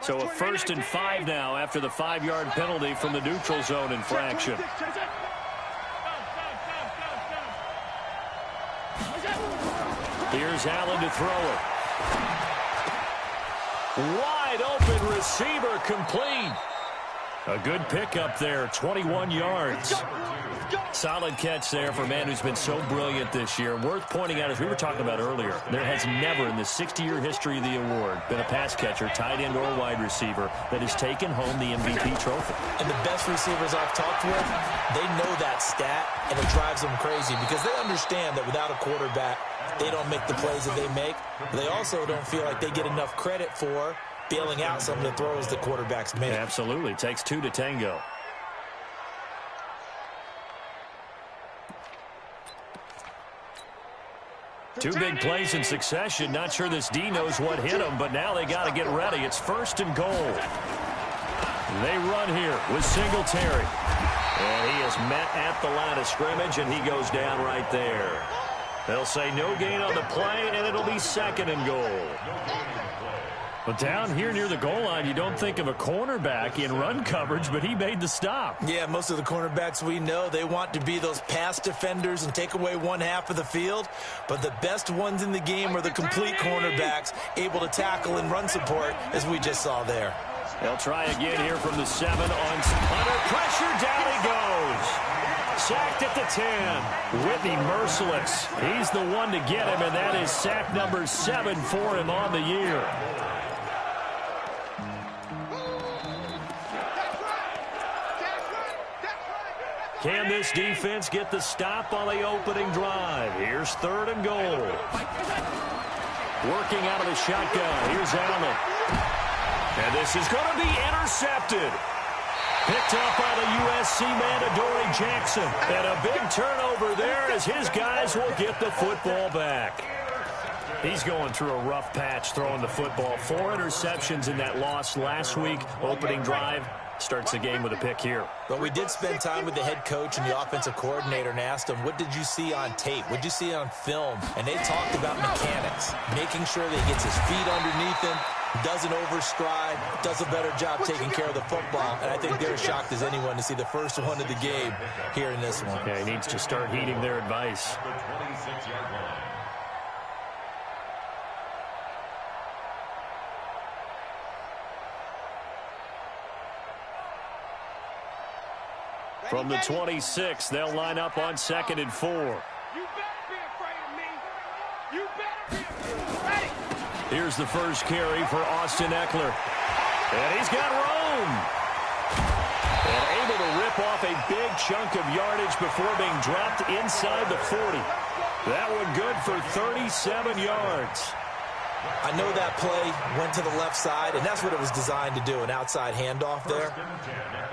So a 1st and 5 now after the 5-yard penalty from the neutral zone infraction. Here's Allen to throw it. Wide open receiver, complete. A good pickup there, 21 yards. Solid catch there for a man who's been so brilliant this year. Worth pointing out, as we were talking about earlier, there has never in the 60-year history of the award been a pass catcher, tight end, or wide receiver that has taken home the MVP trophy. And the best receivers I've talked with, they know that stat, and it drives them crazy because they understand that without a quarterback, they don't make the plays that they make. But they also don't feel like they get enough credit for bailing out some of the throws the quarterbacks make. Absolutely. Takes 2 to tango. Two big plays in succession. Not sure this D knows what hit him, but now they got to get ready. It's 1st and goal. They run here with Singletary. And he is met at the line of scrimmage, and he goes down right there. They'll say no gain on the play, and it'll be 2nd and goal. But down here near the goal line, you don't think of a cornerback in run coverage, but he made the stop. Yeah, most of the cornerbacks we know, they want to be those pass defenders and take away one half of the field. But the best ones in the game are the complete cornerbacks, able to tackle and run support, as we just saw there. They'll try again here from the 7 under pressure. Down he goes. Sacked at the 10. Whitney merciless. He's the one to get him, and that is sack number 7 for him on the year. Can this defense get the stop on the opening drive? Here's 3rd and goal. Working out of the shotgun. Here's Allen. And this is going to be intercepted. Picked up by the USC man, Adoree Jackson. And a big turnover there as his guys will get the football back. He's going through a rough patch throwing the football. 4 interceptions in that loss last week. Opening drive. Starts the game with a pick here. But we did spend time with the head coach and the offensive coordinator and asked him, what did you see on tape? What did you see on film? And they talked about mechanics, making sure that he gets his feet underneath him, doesn't overstride, does a better job taking care of the football. And I think they're as shocked as anyone to see the first one of the game here in this one. Yeah, he needs to start heeding their advice. From the 26, they'll line up on 2nd and 4. You better be afraid of me. You better be ready. Here's the first carry for Austin Ekeler. And he's got room. And able to rip off a big chunk of yardage before being dropped inside the 40. That one good for 37 yards. I know that play went to the left side, and that's what it was designed to do, an outside handoff there.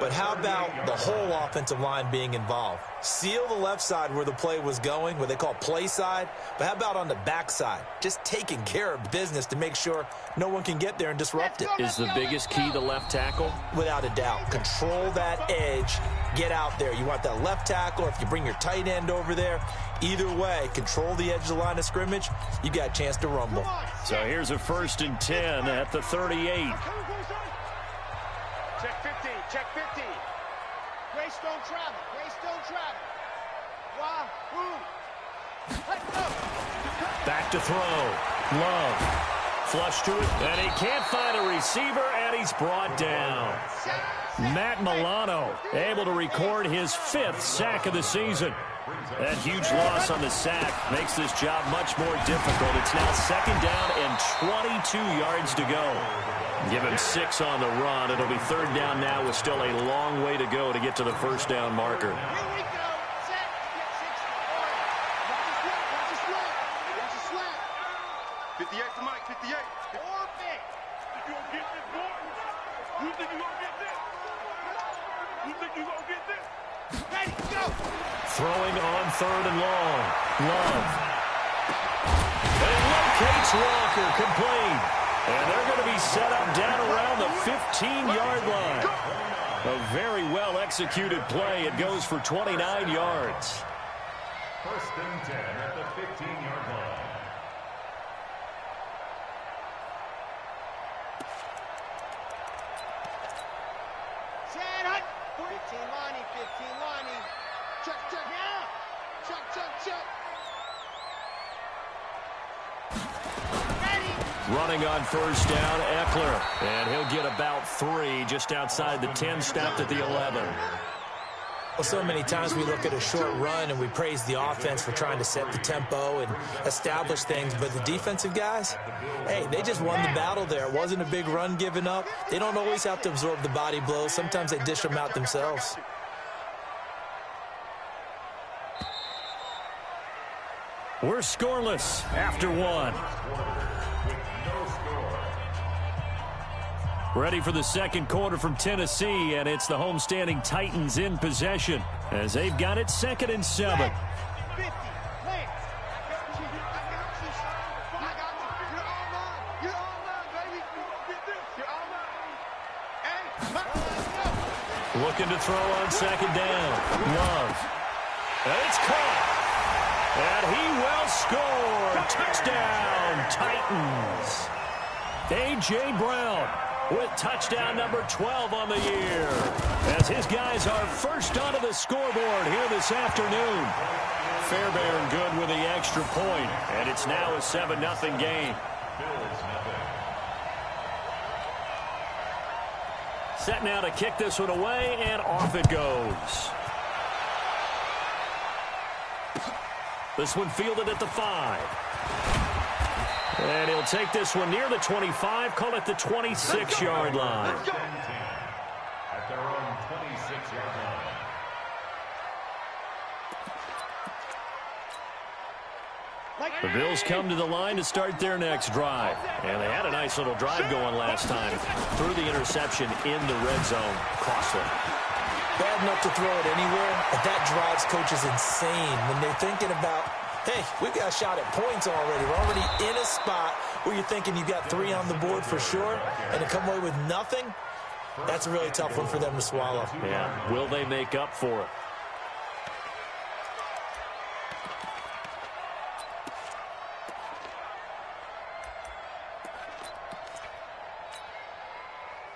But how about the whole offensive line being involved? Seal the left side where the play was going, what they call play side. But how about on the back side? Just taking care of business to make sure no one can get there and disrupt it. Is the biggest key the left tackle? Without a doubt. Control that edge. Get out there. You want that left tackle. If you bring your tight end over there, either way, control the edge of the line of scrimmage, you got a chance to rumble. So here's a 1st and 10 at the 38. Check 15. Check 15. Greystone travel. Greystone travel. Why? Who? Let's go. Back to throw. Love. Flush to it. And he can't find a receiver, and he's brought down. Matt Milano able to record his 5th sack of the season. That huge loss on the sack makes this job much more difficult. It's now 2nd down and 22 yards to go. Give him 6 on the run. It'll be 3rd down now with still a long way to go to get to the 1st down marker. Here we go. Set. Get 6. Watch the slap. Watch the slap. 58 to Mike. 58. Orbit. You gonna get this, boy? You think you gonna get this? You think you gonna get this? Ready, go. Throwing on 3rd and long. Love. And locates Walker, complete. And they're going to be set up down around the 15-yard line. A very well-executed play. It goes for 29 yards. 1st and 10 at the 15-yard line. 15 Lonnie, 15 Lonnie. Check, check. Yeah. Check, check, check. Running on first down, Eckler. And he'll get about 3 just outside the 10, stopped at the 11. Well, so many times we look at a short run and we praise the offense for trying to set the tempo and establish things, but the defensive guys, hey, they just won the battle there. It wasn't a big run given up. They don't always have to absorb the body blows. Sometimes they dish them out themselves. We're scoreless after 1. Ready for the second quarter from Tennessee, and it's the homestanding Titans in possession as they've got it 2nd and 7. Looking to throw on 2nd down. Love. And it's caught. And he will score. Touchdown, Titans. A.J. Brown with touchdown number 12 on the year, as his guys are first onto the scoreboard here this afternoon. Fairbairn good with the extra point, and it's now a 7-0 game. Set now to kick this one away, and off it goes. This one fielded at the 5. And he'll take this one near the 25, call it the 26-yard line. At their own 26-yard line. The Bills come to the line to start their next drive. And they had a nice little drive going last time. Threw the interception in the red zone. Costly. Bad enough to throw it anywhere, but that drives coaches insane when they're thinking about, hey, we've got a shot at points already. We're already in a spot where you're thinking you've got 3 on the board for sure, and to come away with nothing, that's a really tough one for them to swallow. Yeah, will they make up for it?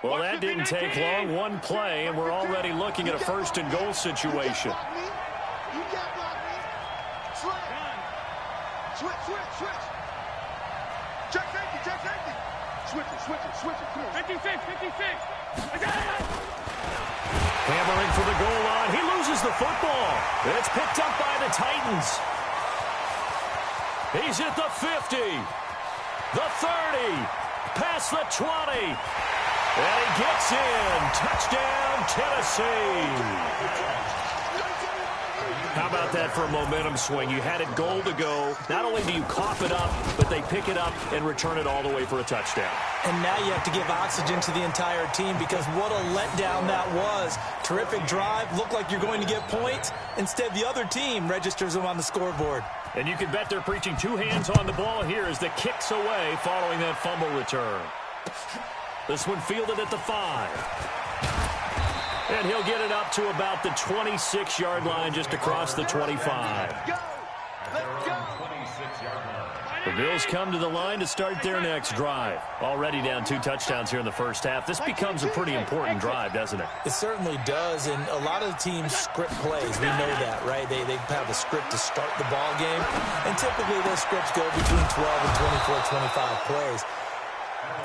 Well, that didn't take long. One play, and we're already looking at a 1st and goal situation. You can't block me. Switch, switch, switch. Check safety, check safety. Switch it, switch it. Come on. 56. I got it. Hammering for the goal line. He loses the football. It's picked up by the Titans. He's at the 50, the 30, past the 20. And he gets in. Touchdown, Tennessee. How about that for a momentum swing? You had it goal to go. Not only do you cough it up, but they pick it up and return it all the way for a touchdown. And now you have to give oxygen to the entire team, because what a letdown that was. Terrific drive. Looked like you're going to get points. Instead, the other team registers them on the scoreboard. And you can bet they're preaching 2 hands on the ball here as the kick's away following that fumble return. This one fielded at the 5. And he'll get it up to about the 26-yard line, just across the 25. The Bills come to the line to start their next drive. Already down 2 touchdowns here in the first half. This becomes a pretty important drive, doesn't it? It certainly does, and a lot of the teams script plays. We know that, right? They have a script to start the ball game, and typically those scripts go between 12 and 24, 25 plays.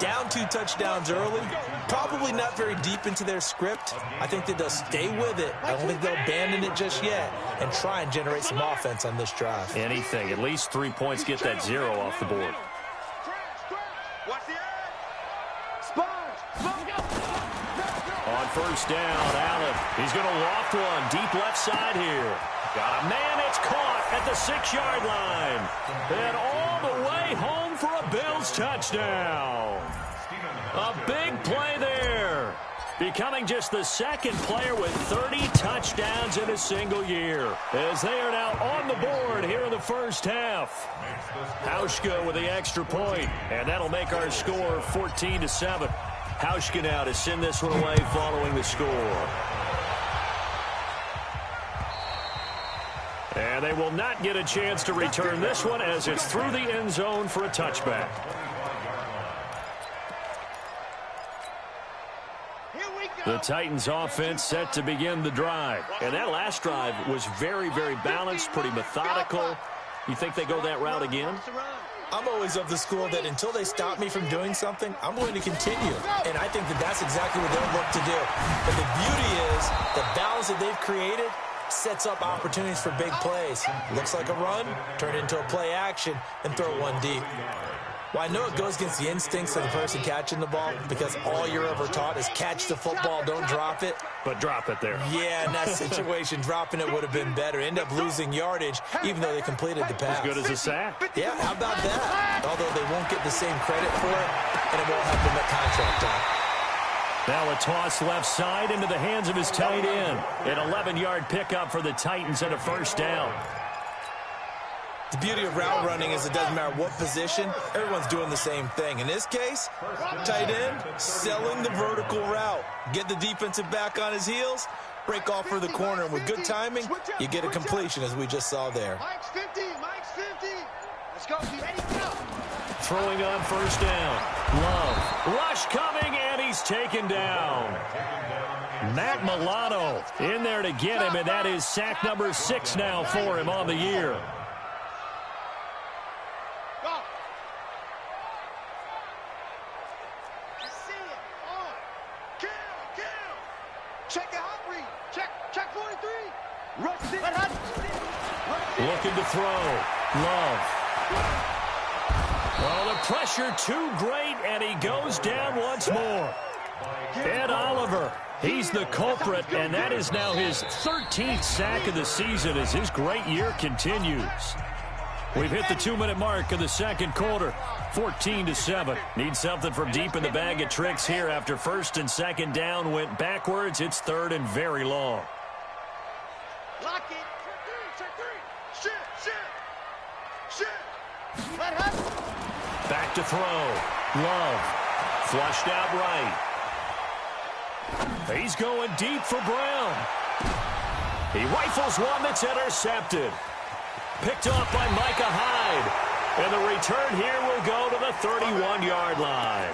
Down 2 touchdowns early, probably not very deep into their script. I think that they'll stay with it. I don't think they'll abandon it just yet and try and generate some offense on this drive. Anything. At least 3 points, get that 0 off the board. Watch the edge. On first down, Allen. He's going to loft one deep left side here. Got a man. It's caught at the 6-yard line. And all the way home for a Bills touchdown. A big play there. Becoming just the 2nd player with 30 touchdowns in a single year, as they are now on the board here in the first half. Hauschka with the extra point, and that'll make our score 14-7. Hauschka now to send this one away following the score. And they will not get a chance to return this one, as it's through the end zone for a touchback. The Titans offense set to begin the drive. And that last drive was very, very balanced, pretty methodical. You think they go that route again? I'm always of the school that until they stop me from doing something, I'm going to continue. And I think that that's exactly what they'll look to do. But the beauty is the balance that they've created sets up opportunities for big plays. Looks like a run, turn it into a play action, and throw one deep. Well, I know it goes against the instincts of the person catching the ball because all you're ever taught is catch the football, don't drop it. But drop it there. Yeah, in that situation, dropping it would have been better. End up losing yardage, even though they completed the pass. As good as a sack. Yeah, how about that? Although they won't get the same credit for it, and it won't have them at contract time. Now a toss left side into the hands of his tight end. An 11-yard pickup for the Titans and a first down. The beauty of route running is it doesn't matter what position, everyone's doing the same thing. In this case, tight end, selling the vertical route. Get the defensive back on his heels, break off for the corner, and with good timing, you get a completion as we just saw there. Mike's 50, Mike's 50. Let's go, ready, go. Throwing on first down. Love. Rush coming, and he's taken down. Matt Milano in there to get him, and that is sack number 6 now for him on the year. Check out read. Check 43. Rush it. Looking to throw. Love. Oh, the pressure too great, and he goes down once more. Ed Oliver, he's the culprit, and that is now his 13th sack of the season as his great year continues. We've hit the 2-minute mark of the second quarter. 14-7. Need something from deep in the bag of tricks here after first and second down went backwards. It's third and very long. Lock it. Check three. Shit. Let her. Back to throw. Love. Flushed out right. He's going deep for Brown. He rifles one that's intercepted. Picked off by Micah Hyde. And the return here will go to the 31-yard line.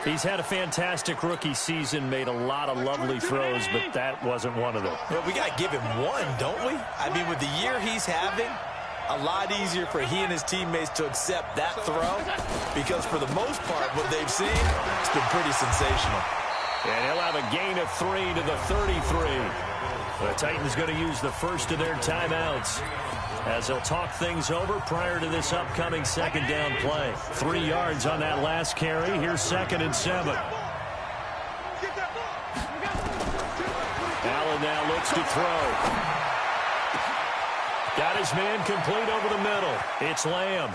He's had a fantastic rookie season, made a lot of lovely throws, but that wasn't one of them. Well, we got to give him one, don't we? I mean, with the year he's having, a lot easier for he and his teammates to accept that throw because for the most part, what they've seen, it's been pretty sensational. And he'll have a gain of 3 to the 33. The Titans going to use the first of their timeouts as they'll talk things over prior to this upcoming second down play. 3 yards on that last carry. Here's 2nd and 7. Allen now looks to throw. Got his man complete over the middle. It's Lamb.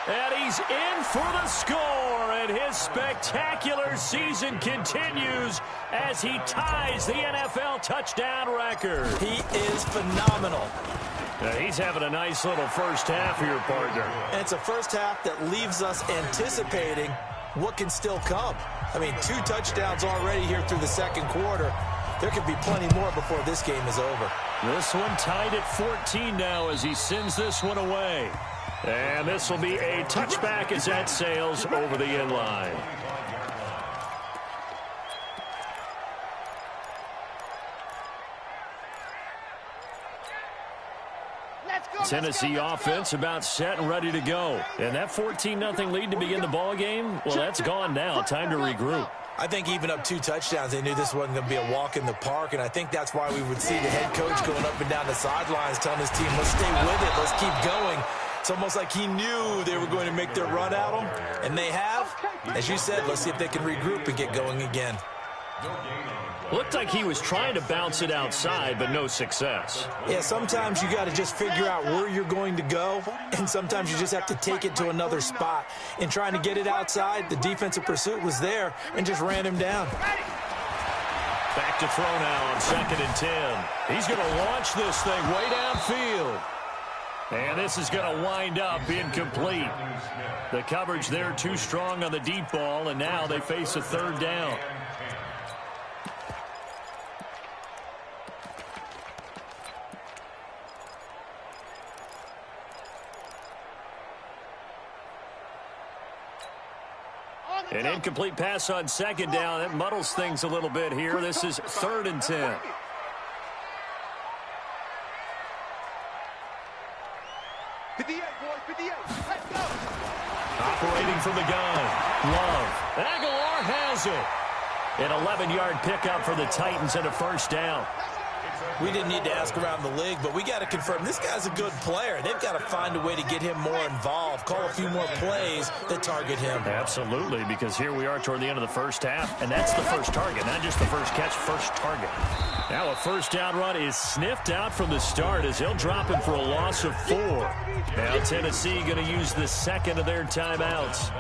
And he's in for the score, and his spectacular season continues as he ties the NFL touchdown record. He is phenomenal. He's having a nice little first half here, partner. And it's a first half that leaves us anticipating what can still come. I mean, 2 touchdowns already here through the second quarter. There could be plenty more before this game is over. This one tied at 14 now as he sends this one away. And this will be a touchback as that sails over the end line. Tennessee offense about set and ready to go. And that 14-0 lead to begin the ball game, well, that's gone now. Time to regroup. I think even up 2 touchdowns, they knew this wasn't going to be a walk in the park, and I think that's why we would see the head coach going up and down the sidelines telling his team, let's stay with it, let's keep going. It's almost like he knew they were going to make their run at him, and they have. As you said, let's see if they can regroup and get going again. Looked like he was trying to bounce it outside, but no success. Yeah, sometimes you got to just figure out where you're going to go, and sometimes you just have to take it to another spot. In trying to get it outside, the defensive pursuit was there and just ran him down. Back to throw now on 2nd and 10. He's going to launch this thing way downfield. And this is going to wind up incomplete. The coverage there too strong on the deep ball, and now they face a 3rd down. An incomplete pass on second down. That muddles things a little bit here. This is 3rd and 10. Operating from the gun. Love. Aguilar has it. An 11-yard pickup for the Titans and a first down. We didn't need to ask around the league, but we got to confirm this guy's a good player. They've got to find a way to get him more involved, call a few more plays that target him. Absolutely, because here we are toward the end of the first half, and that's the first target, not just the first catch, first target. Now a first down run is sniffed out from the start as he'll drop him for a loss of 4. Now Tennessee going to use the second of their timeouts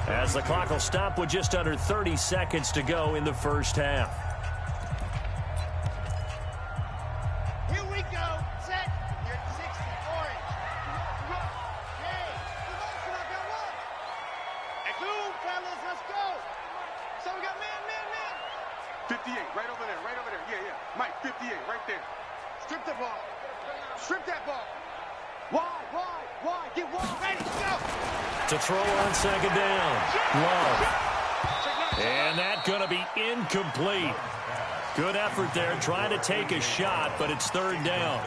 as the clock will stop with just under 30 seconds to go in the first half. To throw on second down. Love. And that's going to be incomplete. Good effort there, trying to take a shot, but it's 3rd down.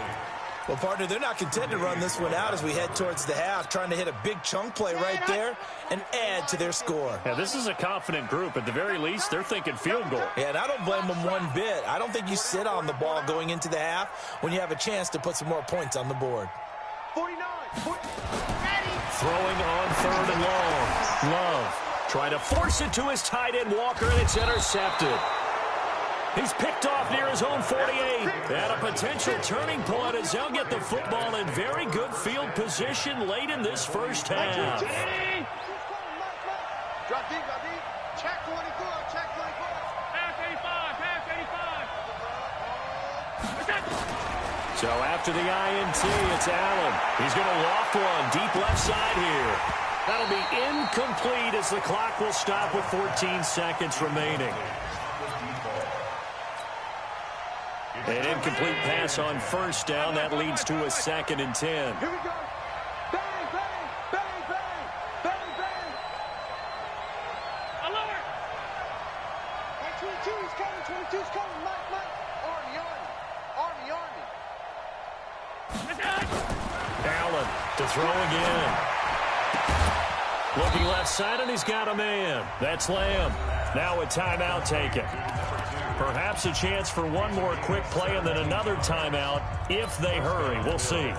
Well, partner, they're not content to run this one out as we head towards the half, trying to hit a big chunk play right there and add to their score. Yeah, this is a confident group. At the very least, they're thinking field goal. Yeah, and I don't blame them one bit. I don't think you sit on the ball going into the half when you have a chance to put some more points on the board. 49. Throwing on 3rd and long. Love trying to force it to his tight end, Walker, and it's intercepted. He's picked off near his own 48. And a potential turning point as they'll get the football in very good field position late in this first half. Drop deep, drop deep. Check 24, check 24. Pass 85. So after the INT, it's Allen. He's going to loft one deep left side here. That'll be incomplete as the clock will stop with 14 seconds remaining. An incomplete pass on first down. That leads to a 2nd and 10. Here we go. Bang, bang, bang, bang, bang, bang. Alert! 22's coming, 22's coming. Mike. Army. Allen to throw again. Looking left side, and he's got a man. That's Lamb. Now a timeout taken. Perhaps a chance for one more quick play and then another timeout if they hurry. We'll see.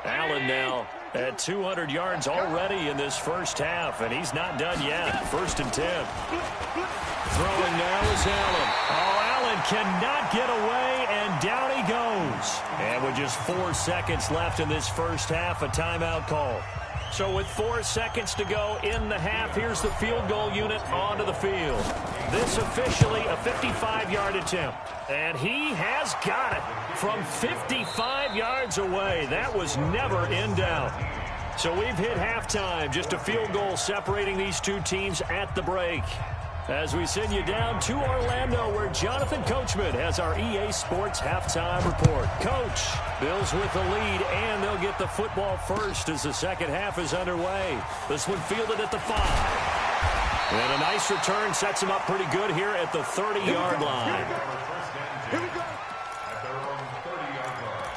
Allen now at 200 yards already in this first half, and he's not done yet. 1st and 10. Throwing now is Allen. Oh, Allen cannot get away, and down he goes. And with just 4 seconds left in this first half, a timeout call. So with 4 seconds to go in the half, here's the field goal unit onto the field. This officially a 55-yard attempt. And he has got it from 55 yards away. That was never in doubt. So we've hit halftime. Just a field goal separating these two teams at the break. As we send you down to Orlando, where Jonathan Coachman has our EA Sports halftime report. Coach, Bills with the lead, and they'll get the football first as the second half is underway. This one fielded at the 5. And a nice return sets him up pretty good here at the 30-yard line. Here we go. At their own 30-yard line.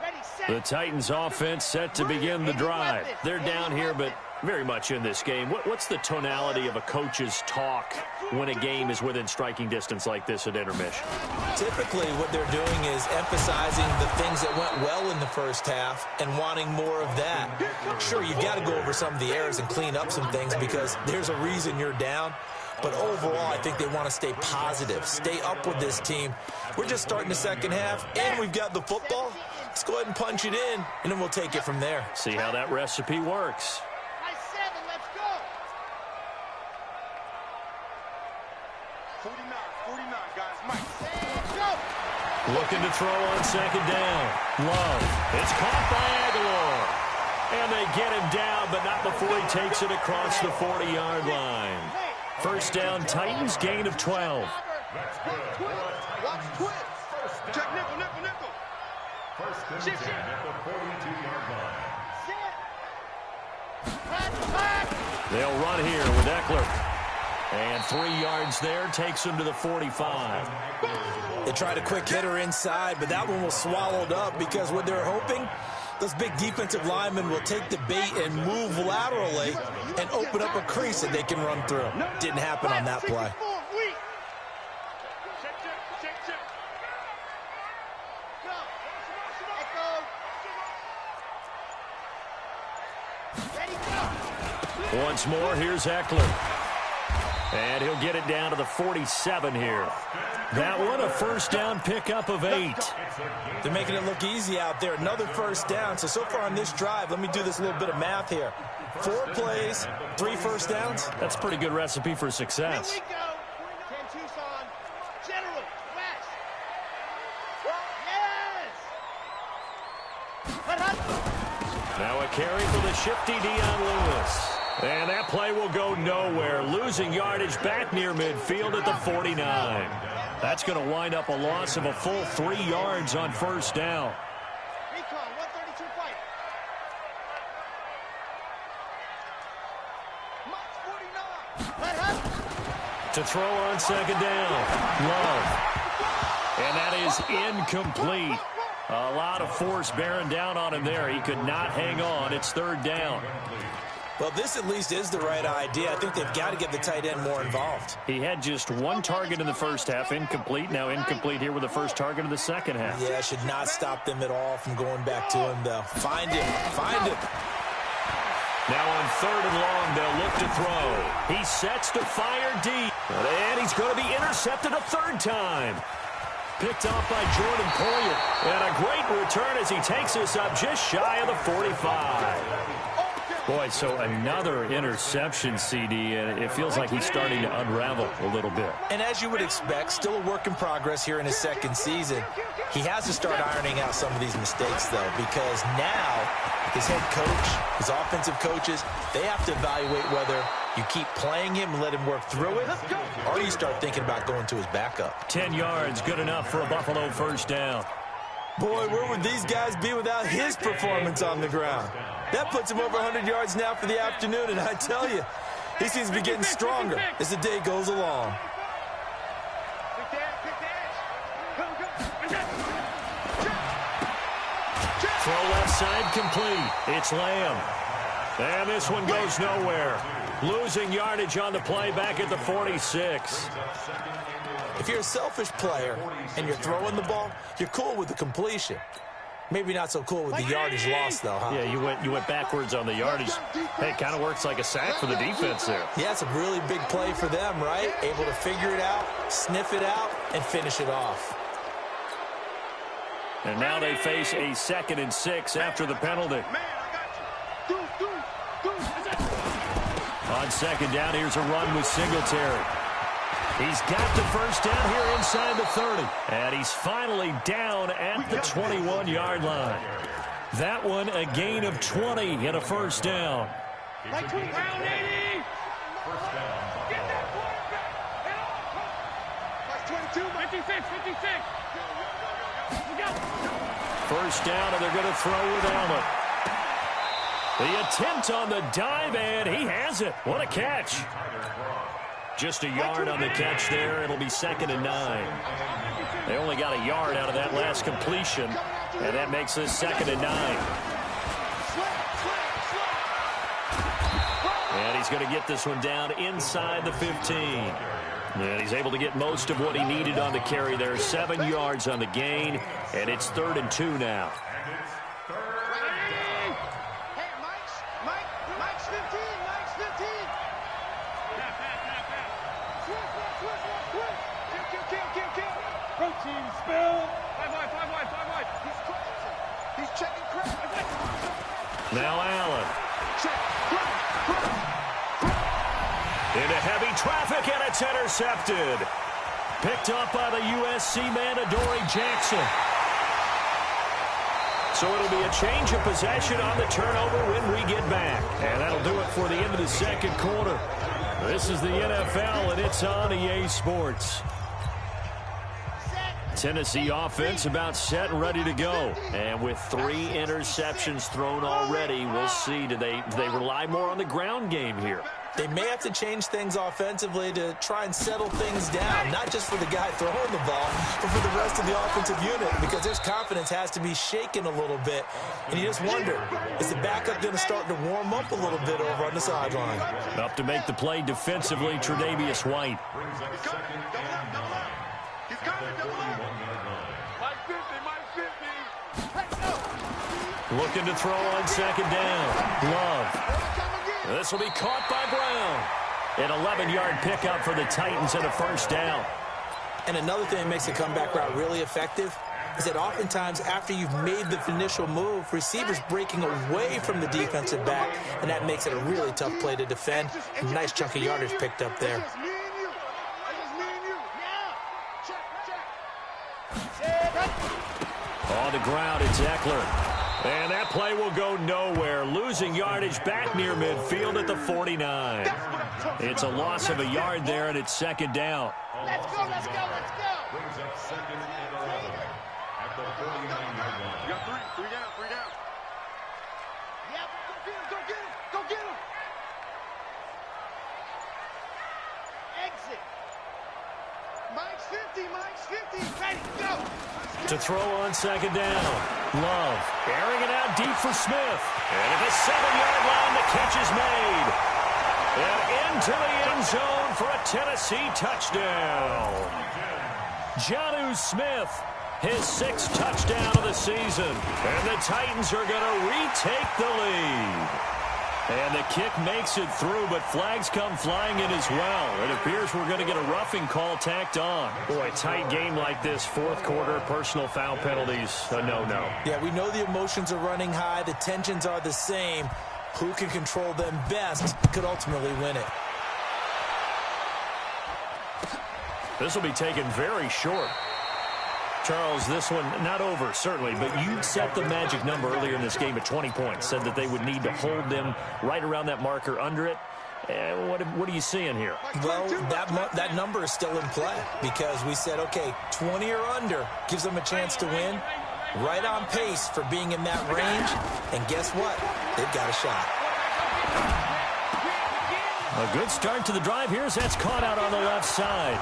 Ready, set. The Titans offense set to begin the drive. They're down here, but very much in this game. What's the tonality of a coach's talk when a game is within striking distance like this at intermission? Typically, what they're doing is emphasizing the things that went well in the first half and wanting more of that. Sure, you've got to go over some of the errors and clean up some things because there's a reason you're down. But overall, I think they want to stay positive, stay up with this team. We're just starting the second half, and we've got the football. Let's go ahead and punch it in, and then we'll take it from there. See how that recipe works. Nice 7, let's go. 49, guys. Mike. Let's go. Looking to throw on second down. Love. It's caught by Aguilar. And they get him down, but not before he takes it across the 40-yard line. First down, Titans, gain of 12. Watch twist. Check nickel. First and 10 at the 42-yard line. They'll run here with Eckler. And 3 yards there, takes him to the 45. They tried a quick hitter inside, but that one was swallowed up because what they're hoping, those big defensive linemen will take the bait and move laterally and open up a crease that they can run through. Didn't happen on that play. Once more, here's Eckler. And he'll get it down to the 47 here. That one, a first down pickup of 8. They're making it look easy out there. Another first down. So far on this drive, let me do this little bit of math here. 4 plays, 3 first downs. That's a pretty good recipe for success. Here we go. 10 Tucson. General. West. Yes. Now a carry for the shifty Dion Lewis. And that play will go nowhere. Losing yardage back near midfield at the 49. That's going to wind up a loss of a full 3 yards on first down. Recon, 132 fight. Mike 49. To throw on second down. Love. And that is incomplete. A lot of force bearing down on him there. He could not hang on. It's third down. Well, this at least is the right idea. I think they've got to get the tight end more involved. He had just 1 target in the first half, incomplete. Now incomplete here with the first target of the second half. Yeah, should not stop them at all from going back to him, though. Find him. Now on third and long, they'll look to throw. He sets to fire deep. And he's going to be intercepted a third time. Picked off by Jordan Poyer. And a great return as he takes us up just shy of the 45. Boy, so another interception, CD, and it feels like he's starting to unravel a little bit. And as you would expect, still a work in progress here in his second season. He has to start ironing out some of these mistakes, though, because now his head coach, his offensive coaches, they have to evaluate whether you keep playing him and let him work through it, or you start thinking about going to his backup. 10 yards, good enough for a Buffalo first down. Boy, where would these guys be without his performance on the ground? That puts him over 100 yards now for the afternoon, and I tell you, he seems to be getting stronger as the day goes along. Throw left side complete. It's Lamb. And this one goes nowhere. Losing yardage on the play back at the 46. If you're a selfish player and you're throwing the ball, you're cool with the completion. Maybe not so cool with the yardage loss, though, huh? Yeah, you went backwards on the yardage. Hey, it kind of works like a sack for the defense there. Yeah, it's a really big play for them, right? Able to figure it out, sniff it out, and finish it off. And now they face a 2nd and 6 after the penalty. On second down, here's a run with Singletary. He's got the first down here inside the 30. And he's finally down at the 21-yard line. That one, a gain of 20 and a first down. Like 20. Round 80. First down. Get that quarterback. Like 22. 56. First down, and they're going to throw with Allen. The attempt on the dive, and he has it. What a catch. Just a yard on the catch there. It'll be 2nd and 9. They only got a yard out of that last completion, and that makes this 2nd and 9. And he's going to get this one down inside the 15. And he's able to get most of what he needed on the carry there. 7 yards on the gain, and it's 3rd and 2 now. Mike's 15. Mike's 15. Kill. Protein spill. 5 wide. He's checking Chris. Now Allen. Check. Into heavy traffic, and it's intercepted. Picked up by the USC man, Adoree Jackson. So it'll be a change of possession on the turnover when we get back. And that'll do it for the end of the second quarter. This is the NFL, and it's on EA Sports. Tennessee offense about set and ready to go. And with 3 interceptions thrown already, we'll see. Do they rely more on the ground game here? They may have to change things offensively to try and settle things down, not just for the guy throwing the ball, but for the rest of the offensive unit, because their confidence has to be shaken a little bit. And you just wonder, is the backup going to start to warm up a little bit over on the sideline? Up to make the play defensively, Tre'Davious White. He's coming, double up. Mike 50. Looking to throw on second down. Love. This will be caught by Brown. An 11-yard pickup for the Titans and a first down. And another thing that makes the comeback route really effective is that oftentimes after you've made the initial move, receivers breaking away from the defensive back, and that makes it a really tough play to defend. A nice chunk of yardage picked up there. On the ground, it's Eckler. And that play will go nowhere. Losing yardage back near midfield at the 49. It's a loss of a yard there, and it's second down. Let's go. Brings up 2nd and 11 at the 49-yard line. You got 3 down. Yep, go get him. Exit. Mike's 50. Ready, go. To throw on second down. Love airing it out deep for Smith. And at the 7-yard line, the catch is made. And into the end zone for a Tennessee touchdown. Jonnu Smith, his 6th touchdown of the season. And the Titans are going to retake the lead. And the kick makes it through, but flags come flying in as well. It appears we're going to get a roughing call tacked on. Boy, tight game like this, 4th quarter, personal foul penalties, a no-no. Yeah, we know the emotions are running high. The tensions are the same. Who can control them best could ultimately win it. This will be taken very short. Charles, this one not over, certainly, but you set the magic number earlier in this game at 20 points, said that they would need to hold them right around that marker under it. What are you seeing here? Well, that number is still in play because we said, okay, 20 or under gives them a chance to win. Right on pace for being in that range. And guess what? They've got a shot. A good start to the drive here as that's caught out on the left side.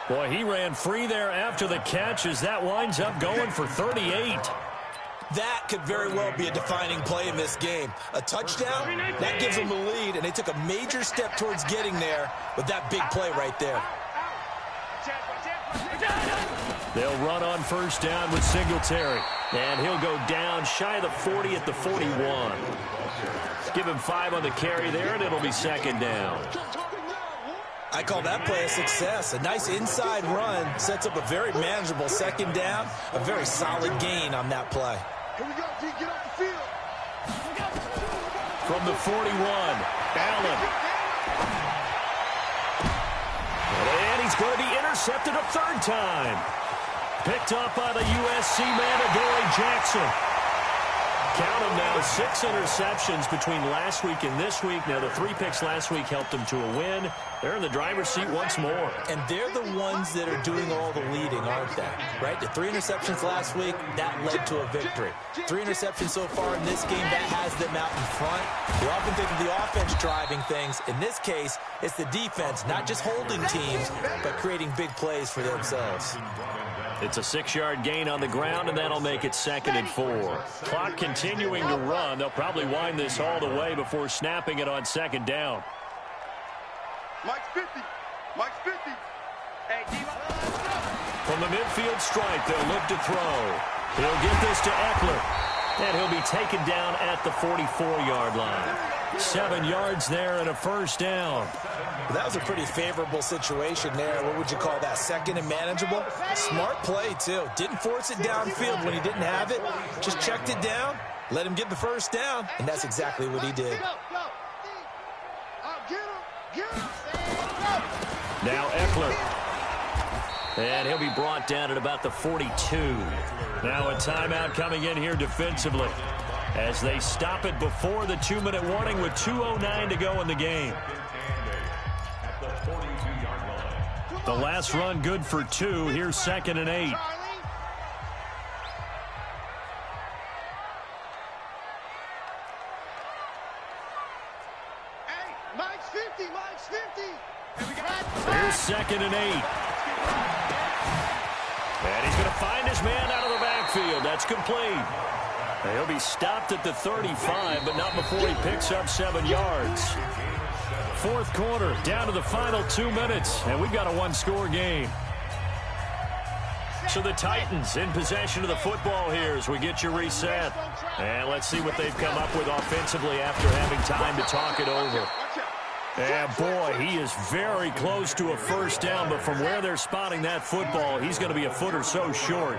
Boy, he ran free there after the catch as that winds up going for 38. That could very well be a defining play in this game. A touchdown, that gives them the lead, and they took a major step towards getting there with that big play right there. They'll run on first down with Singletary, and he'll go down shy of the 40 at the 41. Give him 5 on the carry there, and it'll be second down. I call that play a success. A nice inside run sets up a very manageable second down, a very solid gain on that play. Here we go, D, get off the field. From the 41, Allen. And he's going to be intercepted a 3rd time. Picked up by the USC man, Adoree Jackson. Count them now, 6 interceptions between last week and this week. Now, the 3 picks last week helped them to a win. They're in the driver's seat once more. And they're the ones that are doing all the leading, aren't they? Right? The 3 interceptions last week, that led to a victory. 3 interceptions so far in this game, that has them out in front. We often think of the offense driving things. In this case, it's the defense, not just holding teams, but creating big plays for themselves. It's a 6-yard gain on the ground, and that'll make it 2nd and 4. Clock continuing to run. They'll probably wind this all the way before snapping it on 2nd down. Mike's 50. Mike's 50. Hey, From the midfield stripe, they'll look to throw. He'll get this to Eckler, and he'll be taken down at the 44-yard line. 7 yards there and a 1st down. That was a pretty favorable situation there. What would you call that? 2nd and manageable? Smart play, too. Didn't force it downfield when he didn't have it. Just checked it down, let him get the 1st down, and that's exactly what he did. Now Eckler. And he'll be brought down at about the 42. Now a timeout coming in here defensively as they stop it before the 2-minute warning with 2:09 to go in the game. The last run good for 2. Here's 2nd and 8. Hey, Mike's 50. Mike's 50. Here's 2nd and 8. And he's going to find his man out of the backfield. That's complete. He'll be stopped at the 35, but not before he picks up 7 yards. 4th quarter, down to the final 2 minutes, and we've got a 1-score game. So the Titans in possession of the football here as we get you reset. And let's see what they've come up with offensively after having time to talk it over. And boy, he is very close to a 1st down, but from where they're spotting that football, he's going to be a foot or so short.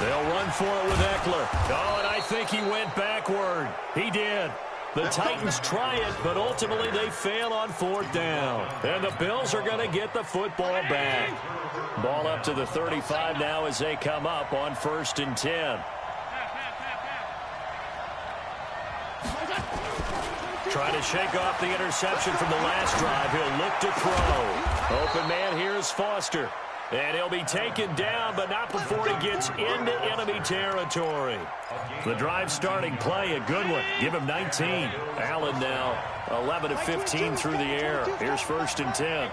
They'll run for it with Eckler. Oh, and I think he went backward. He did. The Titans try it, but ultimately they fail on 4th down. And the Bills are going to get the football back. Ball up to the 35 now as they come up on 1st and 10. Trying to shake off the interception from the last drive. He'll look to throw. Open man here is Foster. And he'll be taken down, but not before he gets into enemy territory. The drive starting play, a good one. Give him 19. Allen now 11 of 15 through the air. Here's 1st and 10.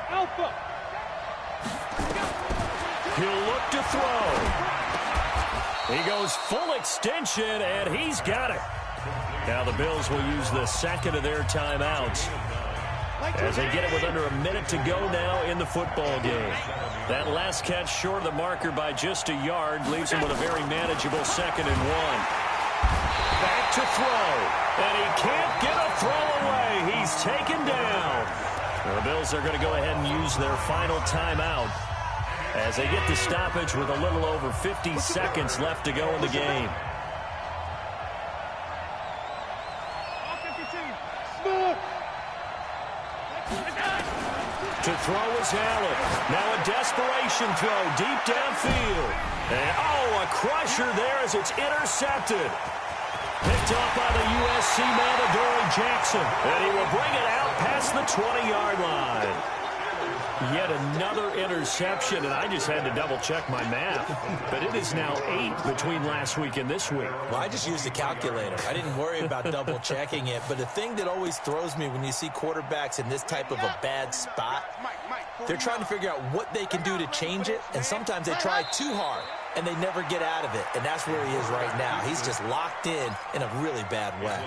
He'll look to throw. He goes full extension, and he's got it. Now the Bills will use the 2nd of their timeouts as they get it with under a minute to go now in the football game. That last catch short of the marker by just a yard leaves him with a very manageable 2nd and 1. Back to throw, and he can't get a throw away. He's taken down. The Bills are going to go ahead and use their final timeout as they get the stoppage with a little over 50 seconds left to go in the game. To throw is Allen. Now a desperation throw deep downfield. And, oh, a crusher there as it's intercepted. Picked up by the USC man, Adoree Jackson. And he will bring it out past the 20-yard line. Yet another interception, and I just had to double-check my math. But it is now 8 between last week and this week. Well, I just used a calculator. I didn't worry about double-checking it. But the thing that always throws me when you see quarterbacks in this type of a bad spot, they're trying to figure out what they can do to change it, and sometimes they try too hard, and they never get out of it. And that's where he is right now. He's just locked in a really bad way.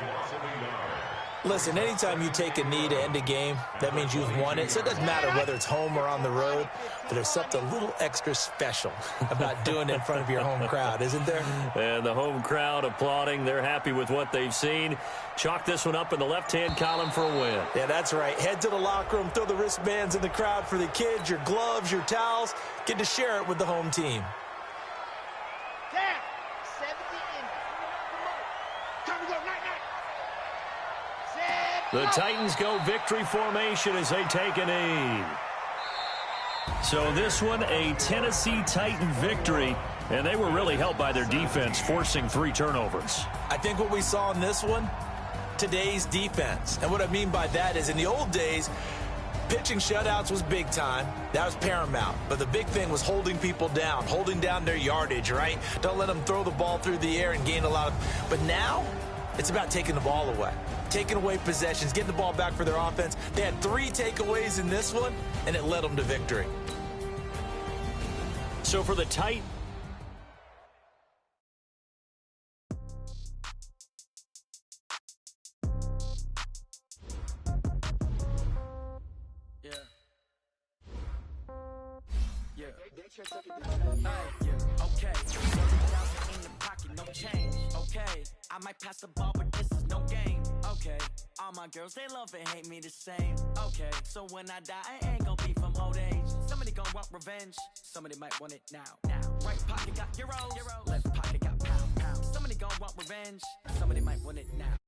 Listen, anytime you take a knee to end a game, that means you've won it. So it doesn't matter whether it's home or on the road, but there's something a little extra special about doing it in front of your home crowd, isn't there? And the home crowd applauding. They're happy with what they've seen. Chalk this one up in the left-hand column for a win. Yeah, that's right. Head to the locker room, throw the wristbands in the crowd for the kids, your gloves, your towels. Get to share it with the home team. The Titans go victory formation as they take a knee. So this one, a Tennessee Titan victory, and they were really helped by their defense, forcing 3 turnovers. I think what we saw in this one, today's defense. And what I mean by that is in the old days, Pitching shutouts was big time. That was paramount. But the big thing was holding people down, holding down their yardage, right? Don't let them throw the ball through the air and gain a lot of... But now, it's about taking the ball away. Taking away possessions, getting the ball back for their offense. They had 3 takeaways in this one, and it led them to victory. So for the Titans, okay. In the pocket, no change. Okay, I might pass the ball, but this is no game. Okay, all my girls, they love and hate me the same. Okay, so when I die, I ain't gonna be from old age. Somebody gonna want revenge. Somebody might want it now. Right pocket got euros. Left pocket got pound. Somebody gonna want revenge. Somebody might want it now.